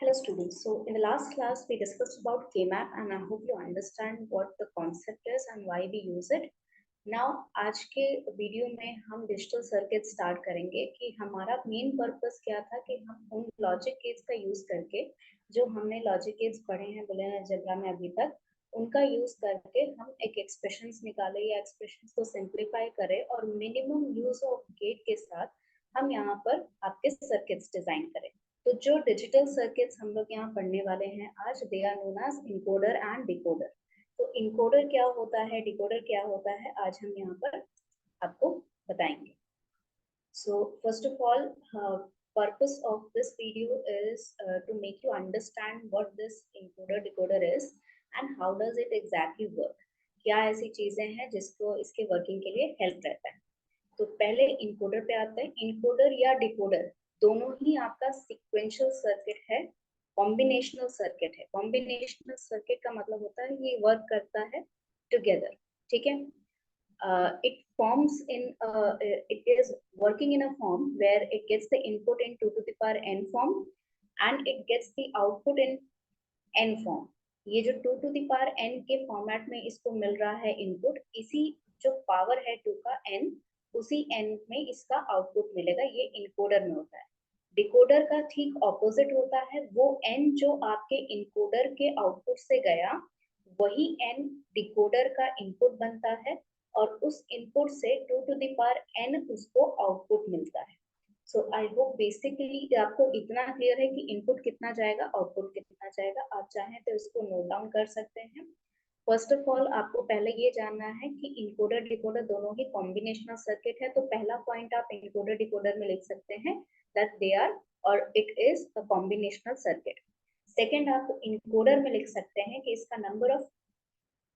Hello students. So in the last class we discussed about K-map and I hope you understand what the concept is and why we use it. Now आज के video में हम digital circuit start करेंगे कि हमारा main purpose क्या था कि हम उन लॉजिक गेट्स का यूज करके जो हमने लॉजिक गेट्स पढ़े हैं बुलियन अलजेब्रा में अभी तक उनका यूज करके हम एक एक्सप्रेशंस निकाले या एक्सप्रेशंस को सिंप्लीफाई करें और मिनिमम यूज ऑफ गेट के साथ हम यहाँ पर आपके सर्किट्स डिजाइन करें। तो जो डिजिटल सर्किट्स हम लोग यहाँ पढ़ने वाले हैं आज they are known as encoder and decoder. तो इनकोडर क्या होता है, डिकोडर क्या होता है, आज हम यहाँ पर आपको बताएंगे। So first of all purpose of this video is to make you understand what this encoder decoder is and how does it exactly work। क्या ऐसी चीजें हैं जिसको इसके वर्किंग के लिए हेल्प रहता है। तो पहले इनकोडर पे आते हैं। इनकोडर या डिकोडर दोनों ही आपका सीक्वेंशियल सर्किट है, कॉम्बिनेशनल सर्किट है। कॉम्बिनेशनल सर्किट का मतलब होता है ये वर्क करता है टुगेदर, ठीक है। It forms in it is working in a form where it gets the input in 2 to the power n form and it gets the output in n form। ये जो 2 to the power n के format में इसको मिल रहा है input, इसी जो power है 2 का n उसी n में इसका आउटपुट मिलेगा। ये इनकोडर में होता है। डिकोडर का ठीक ऑपोजिट होता है। वो n जो आपके इनकोडर के आउटपुट से गया वही n डिकोडर का इनपुट बनता है और उस इनपुट से 2 to the power n उसको आउटपुट मिलता है। सो आई होप बेसिकली आपको इतना क्लियर है कि इनपुट कितना जाएगा, आउटपुट कितना जाएगा। आप चाहें तो इसको नोट डाउन कर सकते हैं। फर्स्ट ऑफ ऑल आपको पहले ये जानना है कि इनकोडर डिकोडर दोनों ही कॉम्बिनेशनल सर्किट है। तो पहला पॉइंट आप इनकोडर डिकोडर में लिख सकते हैं दैट दे आर और it is a combinational circuit. Second आप इनकोडर में लिख सकते हैं कि इसका नंबर ऑफ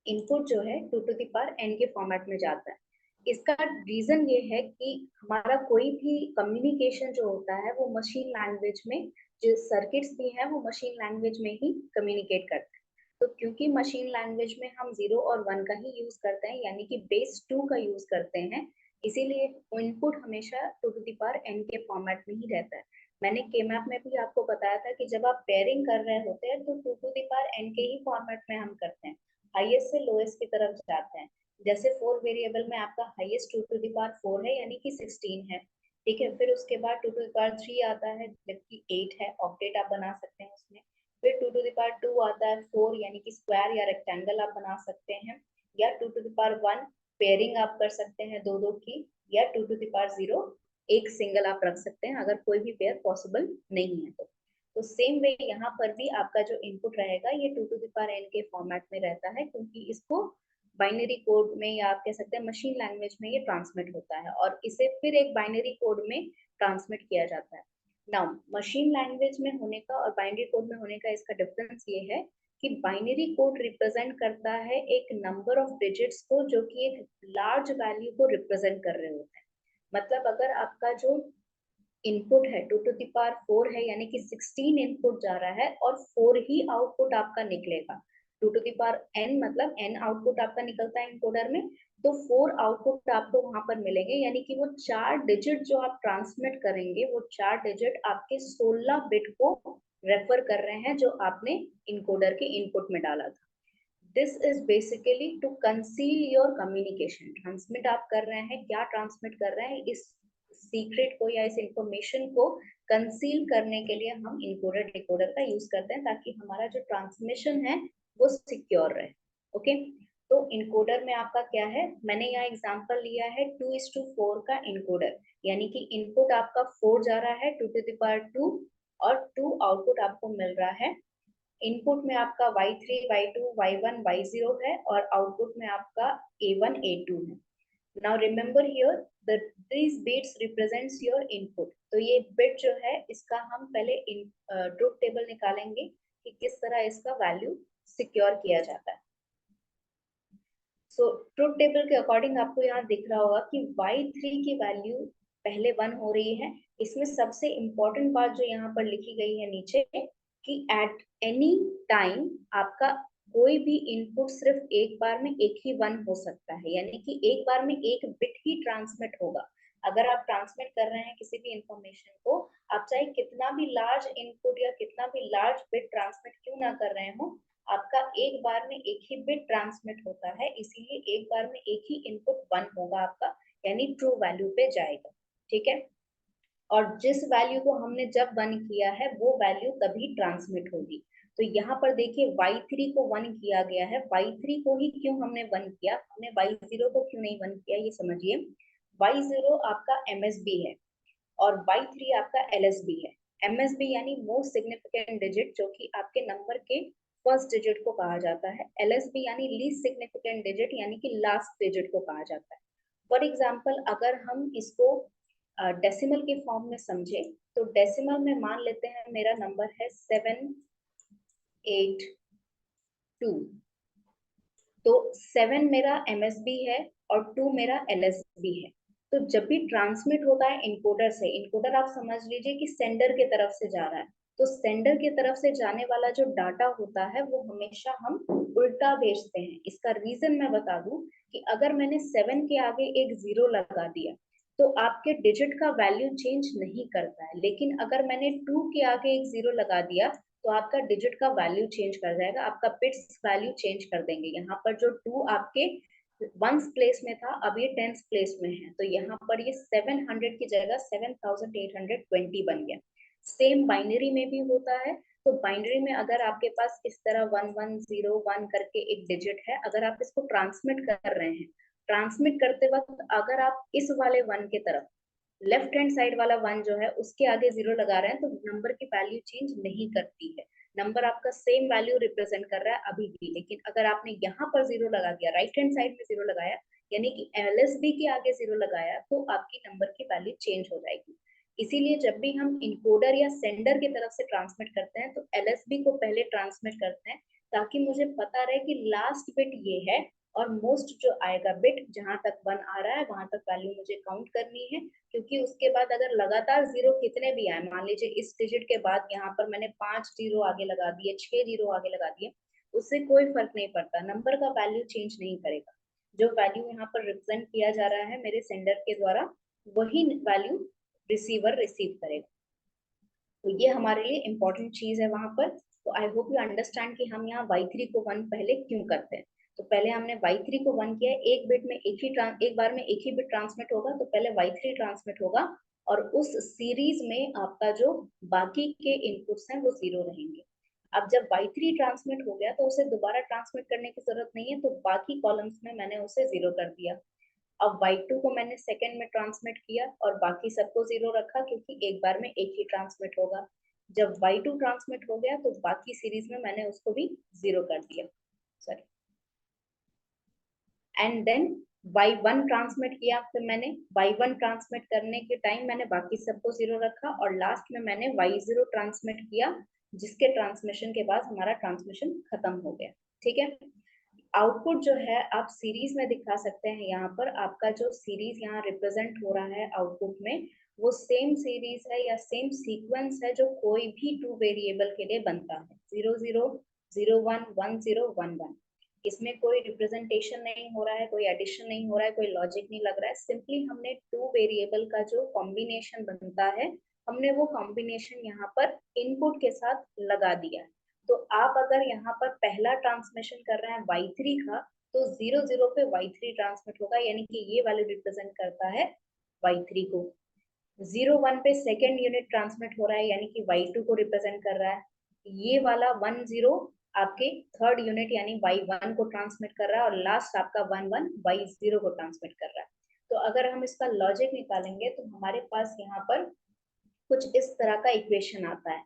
इनपुट जो है 2 to the power n के फॉर्मेट में जाता है। इसका रीजन ये है कि हमारा कोई भी कम्युनिकेशन जो होता है वो मशीन लैंग्वेज में, जो सर्किट्स भी हैं वो मशीन लैंग्वेज में ही कम्युनिकेट करते हैं। तो क्योंकि मशीन लैंग्वेज में हम 0 और 1 का ही यूज करते हैं यानी कि बेस 2 का यूज करते हैं, इसीलिए इनपुट हमेशा 2 to the power n के फॉर्मेट में ही रहता है। मैंने के मैप में भी आपको बताया था कि जब आप पेयरिंग कर रहे होते हैं तो 2 to the power n के ही फॉर्मेट में हम करते हैं, हाईएस्ट से लोएस्ट की तरफ जाते हैं। जैसे 4 वेरिएबल में आपका हाईएस्ट 2 to the power 4 है यानी कि 16 है, ठीक है। फिर उसके बाद 2 to the power 3 आता है जबकि 8 है, ऑक्टेट आप बना सकते हैं उसमें। फिर 2 to the power 2 आता है 4 यानी कि स्क्वायर या रेक्टेंगल आप बना सकते हैं, या 2 to the power 1 पेयरिंग आप कर सकते हैं दो दो की, या 2 to the power 0 एक सिंगल आप रख सकते हैं अगर कोई भी पेयर पॉसिबल नहीं है तो सेम वे यहाँ पर भी आपका जो इनपुट रहेगा ये 2 to the power n के फॉर्मेट में रहता है, क्योंकि इसको बाइनरी कोड में या आप कह सकते हैं मशीन लैंग्वेज में ये ट्रांसमिट होता है और इसे फिर एक बाइनरी कोड में ट्रांसमिट किया जाता है। नाउ मशीन लैंग्वेज में होने का और बाइनरी कोड में होने का इसका डिफरेंस ये है कि बाइनरी कोड रिप्रेजेंट करता है एक नंबर ऑफ डिजिट्स को जो कि एक लार्ज वैल्यू को रिप्रेजेंट कर रहे होते हैं। मतलब अगर आपका जो इनपुट है 2 to the power 4 है यानी कि 16 इनपुट जा रहा है और 4 ही आउटपुट आपका निकलेगा। 2 to the power n मतलब n आउटपुट आपका निकलता है इनकोडर में, तो 4 आउटपुट आपको वहां पर मिलेंगे यानी कि वो 4 डिजिट जो आप ट्रांसमिट करेंगे वो 4 डिजिट आपके 16 बिट को रेफर कर रहे हैं जो आपने इनकोडर के इनपुट में डाला था। This is basically to conceal your communication. Transmit आप कर रहे हैं, क्या ट्रांसमिट कर रहे हैं, इस सीक्रेट को या इस इंफॉर्मेशन को कंसील करने के लिए हम इनकोडर डिकोडर का यूज करते हैं ताकि हमारा जो ट्रांसमिशन है वो सिक्योर रहे। ओके, तो इनकोडर में आपका क्या है, मैंने यहाँ एग्जांपल लिया है 2:4 का इनकोडर, यानी कि इनपुट आपका 4 जा रहा है 2 to the power 2 और 2 आउटपुट आपको मिल रहा है। इनपुट में आपका y3 y2 y1 y0 है और आउटपुट में आपका a1 a2 है। Now remember here that these bits represents your input। तो ये बिट जो है इसका हम पहले ट्रुथ टेबल निकालेंगे कि किस तरह इसका वैल्यू सिक्योर किया जाता है। सो ट्रुथ टेबल के अकॉर्डिंग आपको यहाँ दिख रहा होगा कि y3 की वैल्यू पहले 1 हो रही है। इसमें सबसे इम्पोर्टेंट बात जो यहाँ पर लिखी गई है नीचे कि एट एनी टाइम आपका कोई भी इनपुट सिर्फ एक बार में एक ही 1 हो सकता है, यानी कि एक बार में एक बिट ही ट्रांसमिट होगा। अगर आप ट्रांसमिट कर रहे हैं किसी भी इंफॉर्मेशन को, आप चाहे कितना भी लार्ज इनपुट या कितना भी लार्ज बिट ट्रांसमिट क्यों ना कर रहे हो, आपका एक बार में एक ही बिट ट्रांसमिट होता है, इसीलिए एक बार में एक ही इनपुट 1 होगा आपका, यानी ट्रू वैल्यू पे जाएगा। ठीक है, और जिस वैल्यू को हमने जब 1 किया है वो वैल्यू तभी ट्रांसमिट होगी। तो यहाँ पर देखिए y3 को 1 किया गया है, y3 को ही क्यों हमने 1 किया, हमने y0 को क्यों नहीं 1 किया, ये समझिए। y0 आपका MSB है और y3 आपका LSB है। MSB यानी मोस्ट सिग्निफिकेंट डिजिट, जो कि आपके नंबर के फर्स्ट डिजिट को कहा जाता है। LSB यानी लीस्ट सिग्निफिकेंट डिजिट, यानी कि लास्ट डिजिट को कहा जाता है। फॉर एग्जाम्पल अगर हम इसको डेसिमल के फॉर्म में समझे, तो डेसिमल में मान लेते हैं मेरा नंबर है 782, तो 7 मेरा MSB है और 2 मेरा LSB है। तो जब भी ट्रांसमिट होता है इनकोडर से, इनकोडर आप समझ लीजिए कि सेंडर के तरफ से जा रहा है, तो सेंडर की तरफ से जाने वाला जो डाटा होता है वो हमेशा हम उल्टा भेजते हैं। इसका रीजन मैं बता दूं कि अगर मैंने 7 के आगे एक 0 लगा दिया तो आपके डिजिट का वैल्यू चेंज नहीं करता है, लेकिन अगर मैंने 2 के आगे एक 0 लगा दिया तो आपका डिजिट का वैल्यू चेंज कर जाएगा, आपका बिट्स वैल्यू चेंज कर देंगे। यहाँ पर जो 2 आपके वंस प्लेस में था, अब ये टेंस प्लेस में है, तो यहाँ पर ये 700 की जगह 7820 बन गया। सेम बाइनरी में भी होता है। तो बाइनरी में अगर आपके पास इस तरह 1101 करके एक डिजिट है, अगर आप इसको ट्रांसमिट कर रहे हैं, ट्रांसमिट करते वक्त अगर आप इस वाले 1 के तरफ लेफ्ट हैंड साइड वाला 1 जो है उसके आगे 0 लगा रहे हैं, तो नंबर की वैल्यू चेंज नहीं करती है, नंबर आपका सेम वैल्यू रिप्रेजेंट कर रहा है अभी भी। लेकिन अगर आपने यहाँ पर 0 लगा दिया, राइट हैंड साइड में 0 लगाया, यानी कि LSB के आगे 0 लगाया, तो आपकी नंबर की वैल्यू चेंज हो जाएगी। इसीलिए जब भी हम इनकोडर या सेंडर की तरफ से ट्रांसमिट करते हैं तो LSB को पहले ट्रांसमिट करते हैं, ताकि मुझे पता रहे कि लास्ट बिट ये है और मोस्ट जो आएगा बिट, जहां तक 1 आ रहा है वहां तक वैल्यू मुझे काउंट करनी है। क्योंकि उसके बाद अगर लगातार 0 कितने भी आए, मान लीजिए इस डिजिट के बाद यहाँ पर मैंने 5 0 आगे लगा दिए, 6 0 आगे लगा दिए, उससे कोई फर्क नहीं पड़ता, नंबर का वैल्यू चेंज नहीं करेगा। जो वैल्यू यहाँ पर रिप्रेजेंट किया जा रहा है मेरे सेंडर के द्वारा, वही वैल्यू रिसीवर रिसीव करेगा। तो ये हमारे लिए इम्पोर्टेंट चीज है वहां पर। तो आई होप यू अंडरस्टैंड कि हम यहाँ y3 को 1 पहले क्यों करते हैं। तो पहले हमने y3 को 1 किया, एक बिट में एक बार में एक ही बिट ट्रांसमिट होगा, तो पहले y3 ट्रांसमिट होगा और उस सीरीज में आपका जो बाकी के इनपुट्स हैं वो 0 रहेंगे। अब जब y3 ट्रांसमिट हो गया तो उसे दोबारा ट्रांसमिट करने की जरूरत नहीं है, तो बाकी कॉलम्स में मैंने उसे 0 कर दिया। अब y2 को मैंने सेकंड में ट्रांसमिट किया और बाकी सबको 0 रखा, क्योंकि एक बार में एक ही ट्रांसमिट होगा। जब y2 ट्रांसमिट हो गया तो बाकी सीरीज में मैंने उसको भी 0 कर दिया, sorry. And then y1 transmit किया, फिर मैंने y1 ट्रांसमिट करने के टाइम मैंने बाकी सबको 0 रखा और लास्ट में मैंने y0 ट्रांसमिट किया, जिसके ट्रांसमिशन के बाद हमारा ट्रांसमिशन खत्म हो गया। ठीक है, आउटपुट जो है आप सीरीज में दिखा सकते हैं। यहाँ पर आपका जो सीरीज यहाँ रिप्रेजेंट हो रहा है आउटपुट में, वो सेम सीरीज है या सेम सीक्वेंस है जो कोई भी 2 वेरिएबल के लिए बनता है, 0 0 0 1 1 0 1 1। इसमें कोई रिप्रेजेंटेशन नहीं हो रहा है, कोई एडिशन नहीं हो रहा है, कोई लॉजिक नहीं लग रहा है, सिंपली हमने 2 वेरिएबल का जो कॉम्बिनेशन बनता है, हमने वो कॉम्बिनेशन यहाँ पर इनपुट के साथ लगा दिया है। तो आप अगर यहाँ पर पहला ट्रांसमिशन कर रहे हैं y3 का, तो 0 0 पे y3 ट्रांसमिट होगा, यानी कि ये वैल्यू रिप्रेजेंट करता है y3 को। 0 1 पे सेकेंड यूनिट ट्रांसमिट हो रहा है, यानी कि y2 को रिप्रेजेंट कर रहा है। ये वाला 1 0 आपके थर्ड यूनिट यानी y1 को ट्रांसमिट कर रहा है और लास्ट आपका 1 1 y0 को ट्रांसमिट कर रहा है। तो अगर हम इसका लॉजिक निकालेंगे तो हमारे पास यहाँ पर कुछ इस तरह का इक्वेशन आता है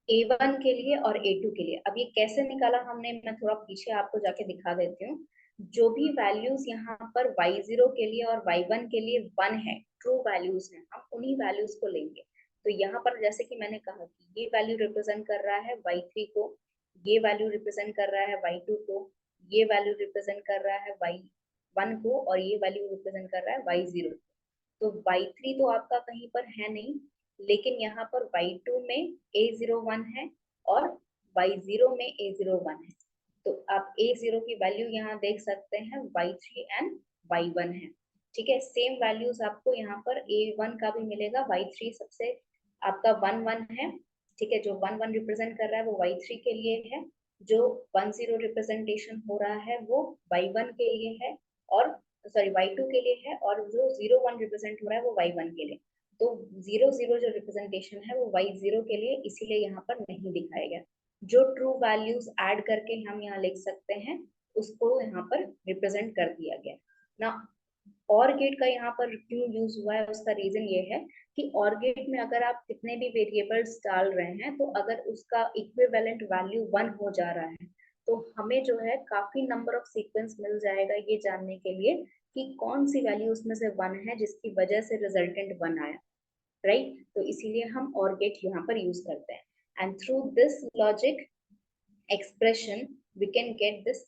A1 के लिए और A2 के लिए। अब ये कैसे निकाला हमने, मैं थोड़ा पीछे आपको जाके दिखा देती हूँ। जो भी वैल्यूज यहाँ पर y0 के लिए और y1 के लिए 1 है, ट्रू वैल्यूज हैं, हम उन्हीं वैल्यूज को लेंगे। तो यहाँ पर जैसे कि मैंने कहा कि ये वैल्यू रिप्रेजेंट कर रहा है y3 को, ये वैल्यू रिप्रेजेंट कर रहा है y2 को, ये वैल्यू रिप्रेजेंट कर रहा है y1 को और ये वैल्यू रिप्रेजेंट कर रहा है y0 को। तो y3 तो आपका कहीं पर है नहीं, लेकिन यहाँ पर y2 में A01 है और y0 में A01 है। तो आप A0 की वैल्यू यहाँ देख सकते हैं, y3 एंड y1 है। ठीक है, सेम वैल्यूज आपको यहाँ पर A1 का भी मिलेगा, Y3 सबसे आपका 1 1 है, ठीक है, जो 1 1 रिप्रेजेंट कर रहा है वो Y3 के लिए है, जो 1 0 रिप्रेजेंटेशन हो रहा है वो Y1 के लिए है, और सॉरी Y2 के लिए है, और जो 0 1 रिप्रेजेंट हो रहा है वो Y1 के लिए। तो 0 0 जो रिप्रेजेंटेशन है वो Y0 के लिए, इसीलिए यहाँ पर नहीं दिखाया गया। जो ट्रू वैल्यूज ऐड करके हम यहाँ लिख सकते हैं उसको यहाँ पर रिप्रेजेंट कर दिया गया ना। और गेट का यहाँ पर क्यों यूज हुआ है, उसका रीजन ये है कि और गेट में अगर आप कितने भी वेरिएबल्स डाल रहे हैं तो अगर उसका इक्विवेलेंट वैल्यू 1 हो जा रहा है तो हमें जो है काफी नंबर ऑफ सीक्वेंस मिल जाएगा ये जानने के लिए कि कौन सी वैल्यू उसमें से 1 है जिसकी वजह से रिजल्टेंट 1 आया, राइट। तो इसीलिए हम और गेट यहाँ पर यूज करते हैं, and through this logic expression we can get this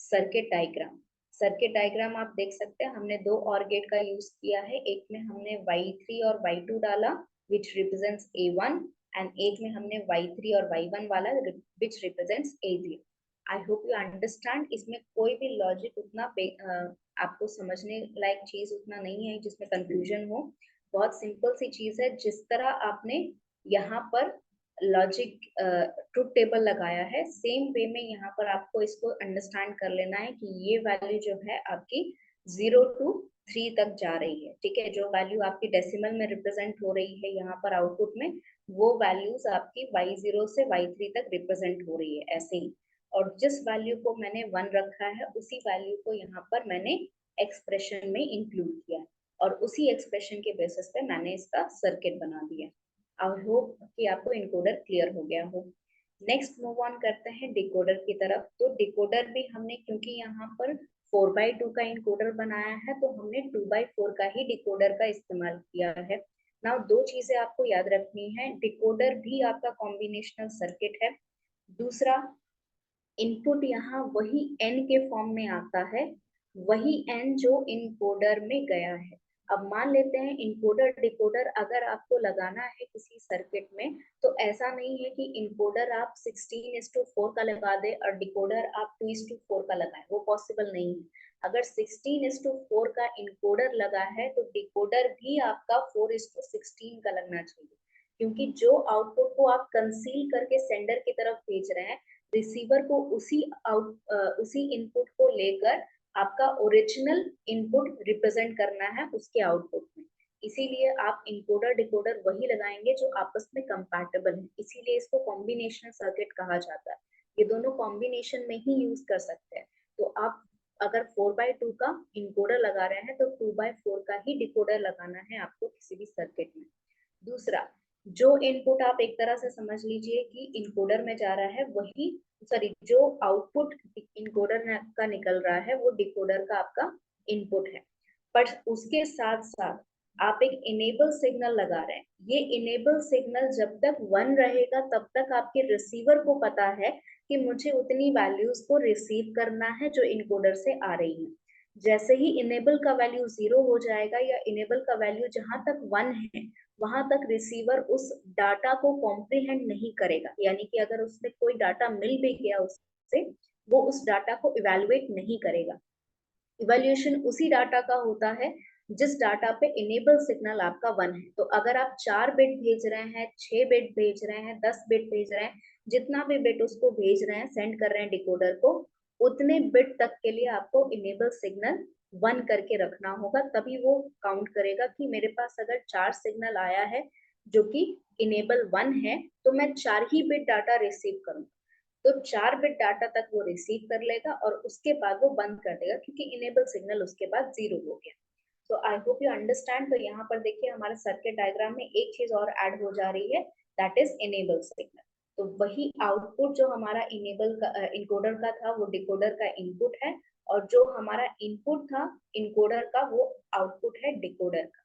circuit diagram. Circuit diagram आप देख सकते हैं, हमने दो और गेट का यूज किया है, एक में हमने Y3 और Y2 डाला which represents A1, and एक में हमने Y3 और Y1 वाला which represents A0। I hope you understand, इसमें कोई भी लॉजिक उतना आपको समझने लायक चीज उतना नहीं है जिसमें कंफ्यूजन हो। बहुत सिंपल सी चीज है, जिस तरह आपने यहाँ पर लॉजिक ट्रुथ टेबल लगाया है, सेम वे में यहाँ पर आपको इसको अंडरस्टैंड कर लेना है कि ये वैल्यू जो है आपकी 0 to 3 तक जा रही है, ठीक है। जो वैल्यू आपकी डेसिमल में रिप्रेजेंट हो रही है यहाँ पर आउटपुट में, वो वैल्यूज आपकी Y0 से Y3 तक रिप्रेजेंट हो रही है ऐसे ही। और जिस वैल्यू को मैंने 1 रखा है उसी वैल्यू को यहाँ पर मैंने एक्सप्रेशन में इंक्लूड किया है, और उसी एक्सप्रेशन के बेसिस पे मैंने इसका सर्किट बना दिया। आई होप कि आपको इनकोडर क्लियर हो गया हो। नेक्स्ट मूव ऑन करते हैं डिकोडर की तरफ। तो डिकोडर भी हमने, क्योंकि यहाँ पर 4x2 का इनकोडर बनाया है, तो हमने 2x4 का ही डिकोडर का इस्तेमाल किया है। नाउ दो चीजें आपको याद रखनी है, डिकोडर भी आपका कॉम्बिनेशनल सर्किट है। दूसरा, इनपुट यहाँ वही n के फॉर्म में आता है, वही n जो इनकोडर में गया है। अब मान लेते हैं इनकोडर डिकोडर अगर आपको लगाना है किसी सर्किट में, तो ऐसा नहीं है कि इनकोडर आप 16:4 का लगा दे और डिकोडर आप 2:4 का लगाए, वो पॉसिबल नहीं है। अगर 16:4 का इनकोडर लगा है तो डिकोडर भी आपका 4:16 का लगना चाहिए, क्योंकि जो आउटपुट को आप कंसील करके सेंडर की तरफ भेज रहे हैं, रिसीवर को उसी इनपुट को लेकर आपका ओरिजिनल इनपुट रिप्रेजेंट करना है उसके आउटपुट में। इसीलिए आप इनकोडर डिकोडर वही लगाएंगे जो आपस में कंपैटिबल है, इसीलिए इसको कॉम्बिनेशनल सर्किट कहा जाता है। ये दोनों कॉम्बिनेशन में ही यूज कर सकते हैं। तो आप अगर 4x2 का इनकोडर लगा रहे हैं तो 2x4 का ही डिकोडर लगाना है आपको किसी भी सर्किट में। दूसरा, जो इनपुट आप एक तरह से समझ लीजिए कि इनकोडर में जा रहा है, वही सॉरी जो आउटपुट इनकोडर का निकल रहा है वो डिकोडर का आपका इनपुट है। पर उसके साथ साथ आप एक इनेबल सिग्नल लगा रहे हैं। ये इनेबल सिग्नल जब तक 1 रहेगा तब तक आपके रिसीवर को पता है कि मुझे उतनी वैल्यूज को रिसीव करना है जो इनकोडर से आ रही है। जैसे ही इनेबल का वैल्यू 0 हो जाएगा या इनेबल का वैल्यू जहां तक 1 है वहां तक रिसीवर उस डाटा को कॉम्प्रीहेंड नहीं करेगा, यानी कि अगर उसमें कोई डाटा मिल भी गया उससे, वो उस डाटा को इवेलुएट नहीं करेगा। इवेल्युएशन उसी डाटा का होता है जिस डाटा पे इनेबल सिग्नल आपका 1 है। तो अगर आप 4 बिट भेज रहे हैं, 6 बिट भेज रहे हैं, 10 बिट भेज रहे हैं, जितना भी बिट उसको भेज रहे हैं, सेंड कर रहे हैं डिकोडर को, उतने बिट तक के लिए आपको इनेबल सिग्नल 1 करके रखना होगा, तभी वो काउंट करेगा कि मेरे पास अगर 4 सिग्नल आया है जो कि इनेबल 1 है तो मैं 4 ही बिट डाटा रिसीव करूंगा। तो 4 बिट डाटा तक वो रिसीव कर लेगा और उसके बाद वो बंद कर देगा, क्योंकि इनेबल सिग्नल उसके बाद 0 हो गया। तो आई होप यू अंडरस्टैंड। तो यहाँ पर देखिए हमारे सर्किट डायग्राम में एक चीज और ऐड हो जा रही है, दैट इज इनेबल सिग्नल। तो वही आउटपुट जो हमारा इनेबल का इनकोडर का था वो डिकोडर का इनपुट है, और जो हमारा इनपुट था इनकोडर का वो आउटपुट है डिकोडर का।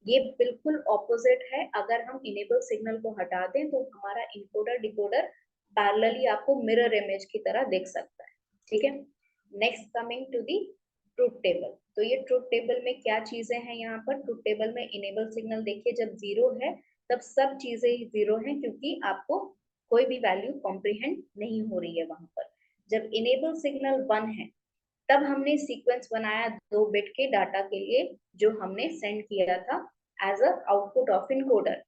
ये बिल्कुल ऑपोजिट है। अगर हम इनेबल सिग्नल को हटा दें तो हमारा इनकोडर डिकोडर पैरेलली आपको मिरर इमेज की तरह दिख सकता है, ठीक है। Next coming to the truth table. तो ये ट्रुथ टेबल में क्या चीजें हैं, यहाँ पर ट्रुथ टेबल में इनेबल सिग्नल देखिए जब 0 है तब सब चीजें ही 0 हैं, क्योंकि आपको कोई भी वैल्यू कॉम्प्रीहेंड नहीं हो रही है वहां पर। जब इनेबल सिग्नल 1 है तब हमने सीक्वेंस बनाया 2 बिट के डाटा के लिए जो हमने सेंड किया था as a output of encoder.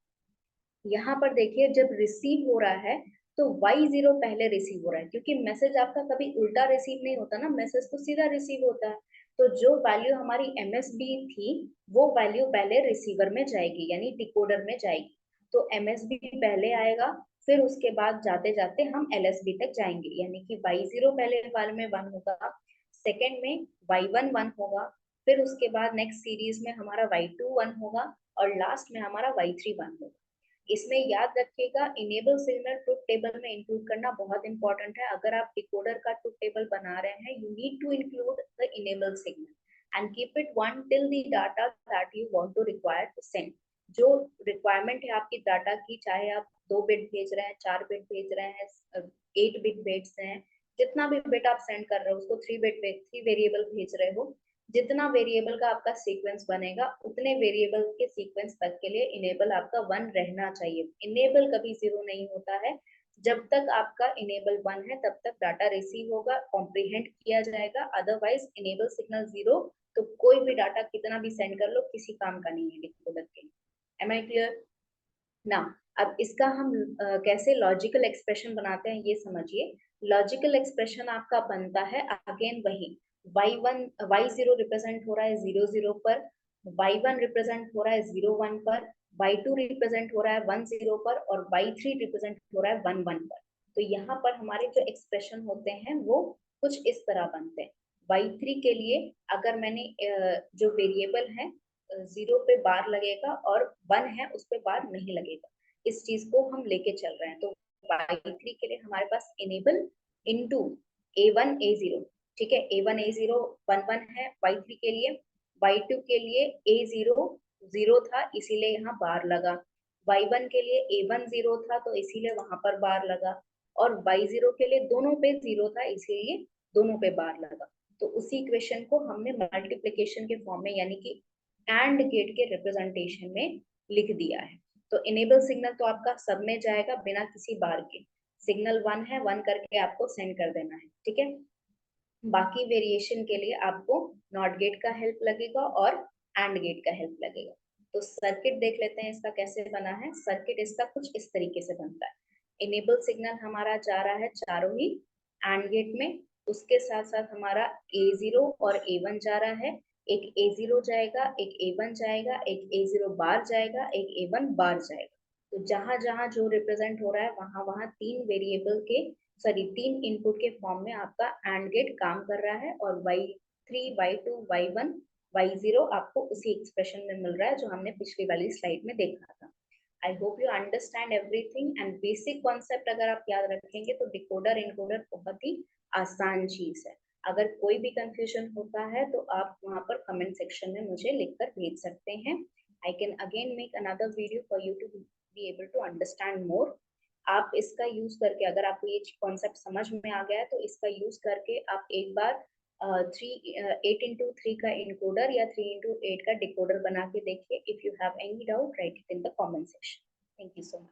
यहाँ पर देखिए जब रिसीव हो रहा है तो y0 पहले रिसीव हो रहा है, क्योंकि मैसेज आपका कभी उल्टा रिसीव नहीं होता ना, मैसेज तो सीधा रिसीव होता है। तो जो वैल्यू हमारी MSB थी वो वैल्यू पहले रिसीवर में जाएगी, यानी डिकोडर में जाएगी। तो MSB पहले आएगा, फिर उसके बाद जाते जाते हम LSB तक जाएंगे, यानी कि y0 पहले वाले में 1 होगा, सेकेंड में y1 1 होगा, फिर उसके बाद नेक्स्ट सीरीज में हमारा y2 1 होगा और लास्ट में हमारा y3 1 होगा। इसमें याद रखिएगा इनेबल सिग्नल ट्रुथ टेबल में इंक्लूड करना बहुत इंपॉर्टेंट है। अगर आप डिकोडर का ट्रुथ टेबल बना रहे हैं, you need to include the enable signal and keep it 1 till the data that you want to require to send. जो रिक्वायरमेंट है आपकी डाटा की, चाहे आप 2 बिट भेज रहे हैं, 4 बिट भेज रहे हैं, 8 बिट भेज रहे हैं, जितना भी बिट आप सेंड कर रहे हो उसको 3 बिट 3 वेरिएबल भेज रहे हो, जितना वेरिएबल का आपका सीक्वेंस बनेगा उतने वेरिएबल के सीक्वेंस तक के लिए इनेबल आपका 1 रहना चाहिए। इनेबल कभी 0 नहीं होता है। जब तक आपका इनेबल 1 है तब तक डाटा रिसीव होगा, कॉम्प्रीहेंड किया जाएगा, अदरवाइज इनेबल सिग्नल 0 तो कोई भी डाटा कितना भी सेंड कर लो किसी काम का नहीं है डिकोडर के। एम आई क्लियर ना? अब इसका हम कैसे लॉजिकल एक्सप्रेशन बनाते हैं ये समझिए। लॉजिकल एक्सप्रेशन आपका बनता है अगेन वही, y1 y0 रिप्रेजेंट हो रहा है 0 0 पर, y1 रिप्रेजेंट हो रहा है 0 1 पर, y2 रिप्रेजेंट हो रहा है 1 0 पर और y3 रिप्रेजेंट हो रहा है 1 1 पर। तो यहाँ पर हमारे जो एक्सप्रेशन होते हैं वो कुछ इस तरह बनते हैं। y3 के लिए अगर मैंने जो वेरिएबल है 0 पे बार लगेगा और 1 है उस पे बार नहीं लगेगा, इस चीज को हम लेके चल रहे हैं। तो y3 के लिए हमारे पास इनेबल इनटू a1 a0, ठीक है, a1 a0 1 1 है y3 के लिए, y2 के लिए a0 0 था इसीलिए यहाँ बार लगा, y1 के लिए a1 0 था तो इसीलिए वहां पर बार लगा, और y0 के लिए दोनों पे 0 था इसीलिए दोनों पे बार लगा। तो उसी इक्वेशन को हमने मल्टीप्लिकेशन के फॉर्म में यानी कि एंड गेट के रिप्रेजेंटेशन में लिख दिया है। तो इनेबल सिग्नल तो आपका सब में जाएगा बिना किसी बार के, सिग्नल 1 है 1 करके आपको सेंड कर देना है, ठीक है। बाकी वेरिएशन के लिए आपको नॉट गेट का हेल्प लगेगा और एंड गेट का हेल्प लगेगा। तो सर्किट देख लेते हैं इसका कैसे बना है। सर्किट इसका कुछ इस तरीके से बनता है। इनेबल सिग्नल हमारा जा रहा है चारों ही एंड गेट में, उसके साथ साथ हमारा A0 और A1 जा रहा है, एक A0 जाएगा, एक A1 जाएगा, एक A0 बार जाएगा, एक A1 बार जाएगा। तो जहां जहां जो रिप्रेजेंट हो रहा है वहां वहां 3 इनपुट के फॉर्म में आपका एंड गेट काम कर रहा है और y3 y2 y1 y0 आपको उसी एक्सप्रेशन में मिल रहा है जो हमने पिछली वाली स्लाइड में देखा था। I hope you understand everything and basic concept अगर आप याद रखेंगे तो डिकोडर इनकोडर बहुत ही आसान चीज है। अगर कोई भी कंफ्यूजन होता है तो आप वहां पर कमेंट सेक्शन में मुझे लिखकर भेज सकते हैं। I can again make another video for you to be able to understand more. आप इसका यूज करके अगर आपको ये कॉन्सेप्ट समझ में आ गया है तो इसका यूज करके आप एक बार 8x3 का इनकोडर या 3x8 का डिकोडर बना के देखिए। If you have any doubt right it in the comment section. Thank you so much.